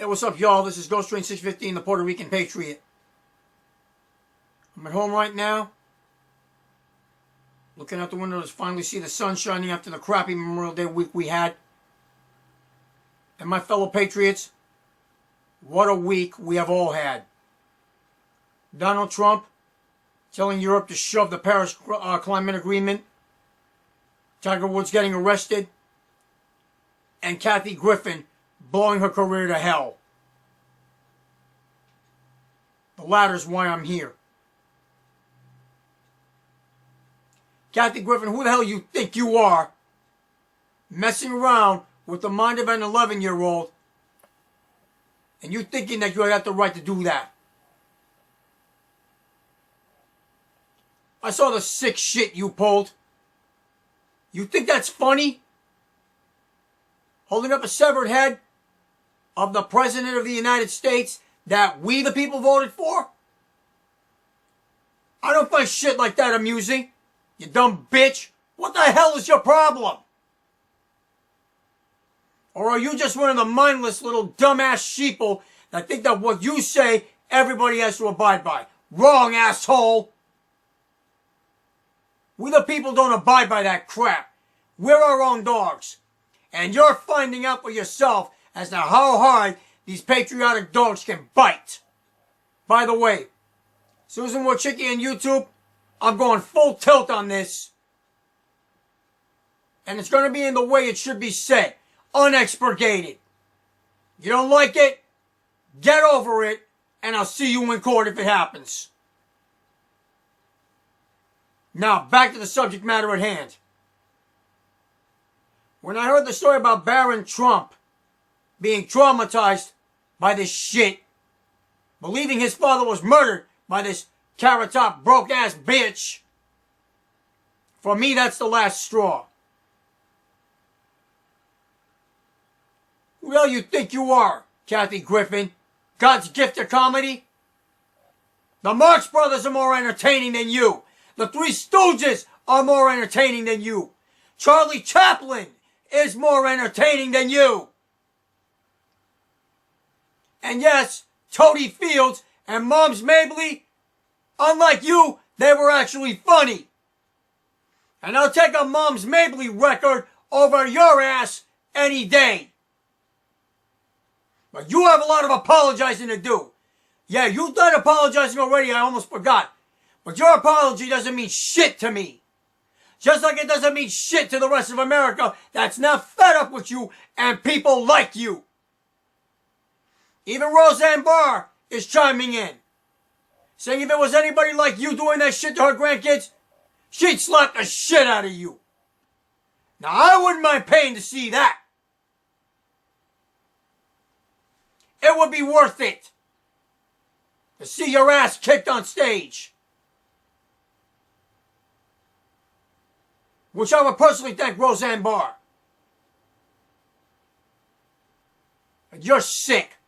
Hey, what's up, y'all? This is Ghost Train 615, the Puerto Rican Patriot. I'm at home right now. Looking out the window to finally see the sun shining after the crappy Memorial Day week we had. And my fellow patriots, what a week we have all had. Donald Trump telling Europe to shove the Paris climate agreement. Tiger Woods getting arrested. And Kathy Griffin blowing her career to hell. The latter's why I'm here. Kathy Griffin, who the hell you think you are? Messing around with the mind of an 11-year-old. And you thinking that you have the right to do that. I saw the sick shit you pulled. You think that's funny? Holding up a severed head of the President of the United States that we the people voted for? I don't find shit like that amusing. You dumb bitch. What the hell is your problem? Or are you just one of the mindless little dumbass sheeple that think that what you say everybody has to abide by? Wrong, asshole. We the people don't abide by that crap. We're our own dogs. And you're finding out for yourself as to how hard these patriotic dogs can bite. By the way, Susan Wojcicki on YouTube, I'm going full tilt on this. And it's going to be in the way it should be said. Unexpurgated. You don't like it? Get over it. And I'll see you in court if it happens. Now, back to the subject matter at hand. When I heard the story about Baron Trump being traumatized by this shit, believing his father was murdered by this carrot-top broke-ass bitch, for me, that's the last straw. Who the hell you think you are, Kathy Griffin? God's gift to comedy? The Marx Brothers are more entertaining than you. The Three Stooges are more entertaining than you. Charlie Chaplin is more entertaining than you. And yes, Toady Fields and Moms Mabley, unlike you, they were actually funny. And I'll take a Moms Mabley record over your ass any day. But you have a lot of apologizing to do. Yeah, you've done apologizing already, I almost forgot. But your apology doesn't mean shit to me. Just like it doesn't mean shit to the rest of America that's not fed up with you and people like you. Even Roseanne Barr is chiming in, saying if it was anybody like you doing that shit to her grandkids, she'd slap the shit out of you. Now, I wouldn't mind paying to see that. It would be worth it to see your ass kicked on stage. Which I would personally thank Roseanne Barr. But you're sick.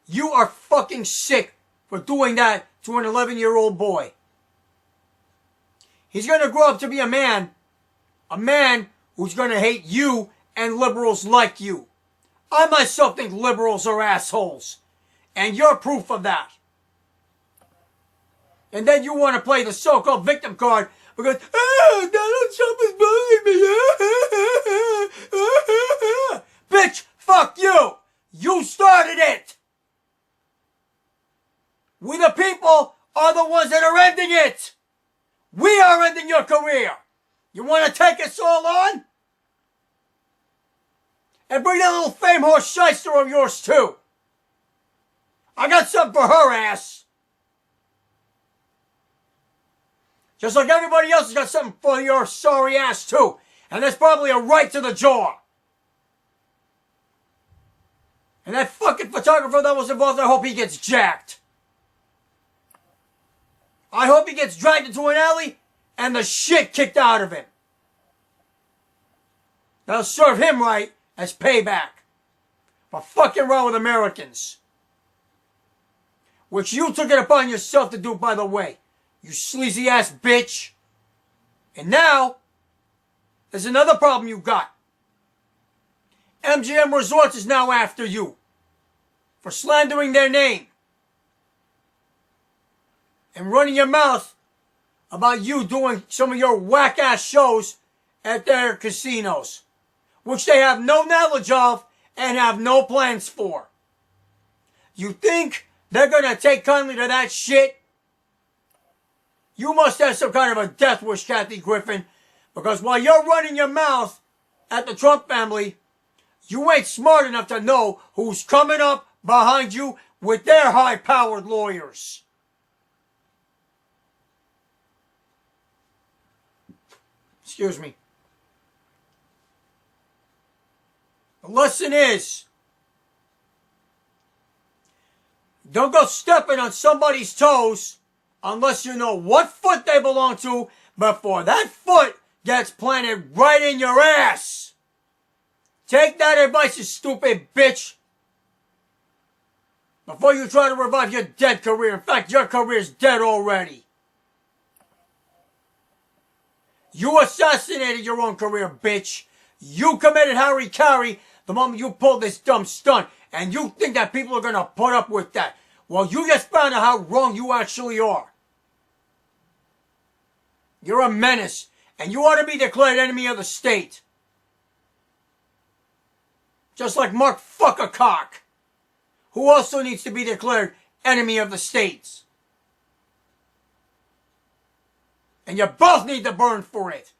You are fucking sick for doing that to an 11-year-old boy. He's going to grow up to be a man who's going to hate you and liberals like you. I myself think liberals are assholes. And you're proof of that. And then you want to play the so-called victim card because, Donald Trump is bullying me. Bitch, fuck you. You started it. We the people are the ones that are ending it. We are ending your career. You want to take us all on? And bring that little fame horse shyster of yours too. I got something for her ass. Just like everybody else has got something for your sorry ass too. And that's probably a right to the jaw. And that fucking photographer that was involved, I hope he gets jacked. I hope he gets dragged into an alley and the shit kicked out of him. That'll serve him right as payback for fucking around with Americans. Which you took it upon yourself to do, by the way. You sleazy ass bitch. And now, there's another problem you got. MGM Resorts is now after you. for slandering their name and running your mouth about you doing some of your whack-ass shows at their casinos, which they have no knowledge of and have no plans for. You think they're going to take kindly to that shit? You must have some kind of a death wish, Kathy Griffin, because while you're running your mouth at the Trump family, you ain't smart enough to know who's coming up behind you with their high-powered lawyers. Excuse me. The lesson is, don't go stepping on somebody's toes unless you know what foot they belong to before that foot gets planted right in your ass. Take that advice, you stupid bitch. Before you try to revive your dead career. In fact, your career's dead already. You assassinated your own career, bitch. You committed harry-carry the moment you pulled this dumb stunt. And you think that people are going to put up with that. Well, you just found out how wrong you actually are. You're a menace. And you ought to be declared enemy of the state. Just like Mark Fuckercock, who also needs to be declared enemy of the states. And you both need to burn for it.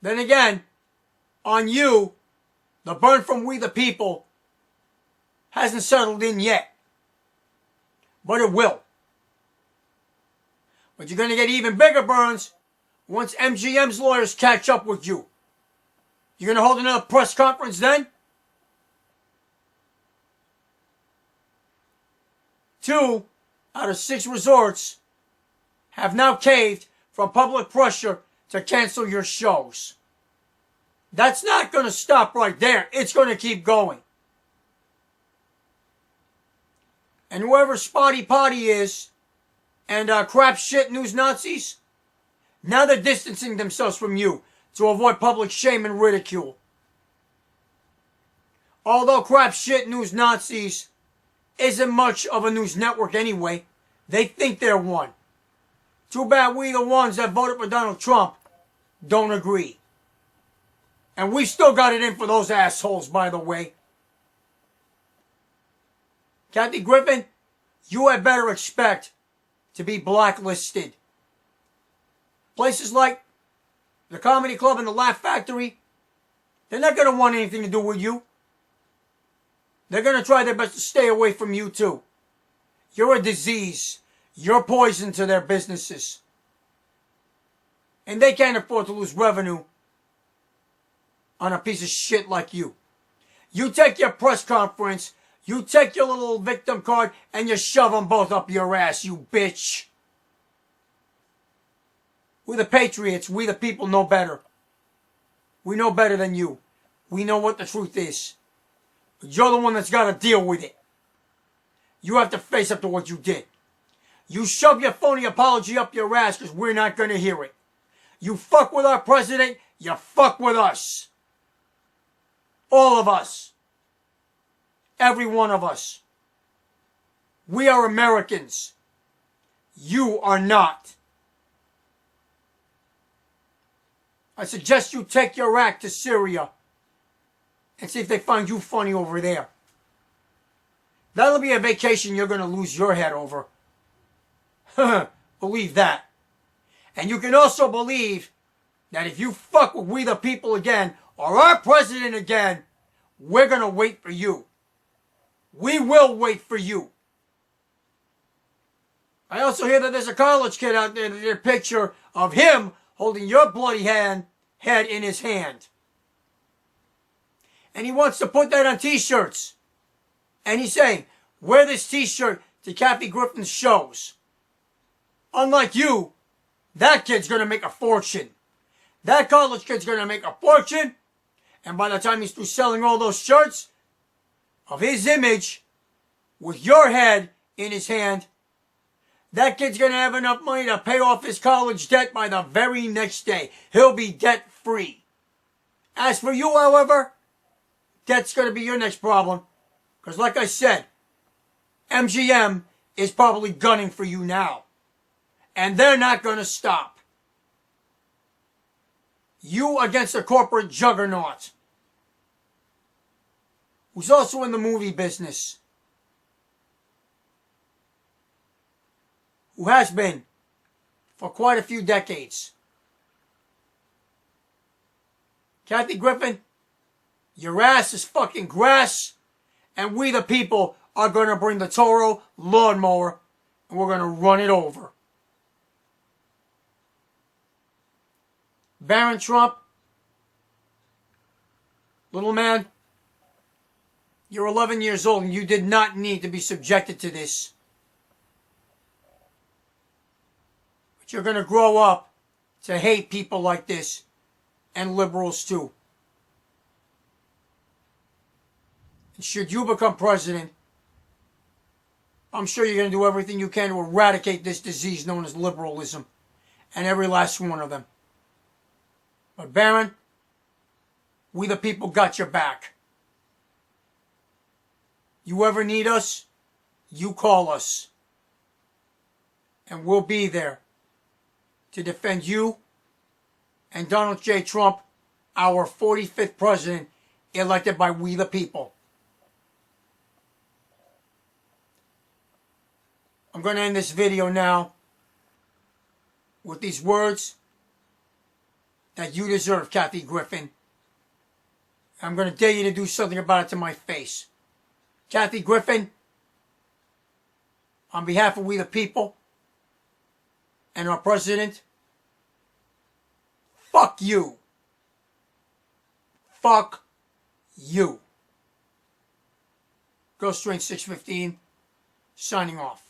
Then again, on you, the burn from we the people hasn't settled in yet. But it will. But you're going to get even bigger burns once MGM's lawyers catch up with you. You're going to hold another press conference then? 2 out of 6 resorts have now caved from public pressure to cancel your shows. That's not going to stop right there. It's going to keep going. And whoever Spotty Potty is and crap shit news Nazis, now they're distancing themselves from you to avoid public shame and ridicule. Although crap shit news Nazis isn't much of a news network anyway, they think they're one. Too bad we, the ones that voted for Donald Trump, don't agree. And we still got it in for those assholes, by the way. Kathy Griffin, you had better expect to be blacklisted. Places like the Comedy Club and the Laugh Factory, they're not going to want anything to do with you. They're going to try their best to stay away from you too. You're a disease. You're poison to their businesses. And they can't afford to lose revenue on a piece of shit like you. You take your press conference, you take your little victim card, and you shove them both up your ass, you bitch. We the patriots, we the people know better. We know better than you. We know what the truth is. But you're the one that's got to deal with it. You have to face up to what you did. You shove your phony apology up your ass because we're not going to hear it. You fuck with our president, you fuck with us. All of us. Every one of us. We are Americans. You are not. I suggest you take your act to Syria and see if they find you funny over there. That'll be a vacation you're going to lose your head over. Believe that. And you can also believe that if you fuck with we the people again, or our president again, we're going to wait for you. We will wait for you. I also hear that there's a college kid out there that did a picture of him holding your bloody head in his hand. And he wants to put that on t-shirts. And he's saying, wear this t-shirt to Kathy Griffin's shows. Unlike you, that kid's going to make a fortune. That college kid's going to make a fortune. And by the time he's through selling all those shirts of his image with your head in his hand, that kid's going to have enough money to pay off his college debt by the very next day. He'll be debt-free. As for you, however, debt's going to be your next problem. Because like I said, MGM is probably gunning for you now. And they're not going to stop. You against a corporate juggernaut who's also in the movie business, who has been for quite a few decades. Kathy Griffin, your ass is fucking grass, and we the people are going to bring the Toro lawnmower and we're going to run it over. Baron Trump, little man, you're 11 years old and you did not need to be subjected to this. But you're going to grow up to hate people like this, and liberals too. And should you become president, I'm sure you're going to do everything you can to eradicate this disease known as liberalism, and every last one of them. But Baron, we the people got your back. You ever need us, you call us. And we'll be there to defend you and Donald J. Trump, our 45th president, elected by we the people. I'm going to end this video now with these words that you deserve, Kathy Griffin. I'm going to dare you to do something about it to my face. Kathy Griffin, on behalf of we the people and our president, fuck you. Fuck you. Ghost Train 615, signing off.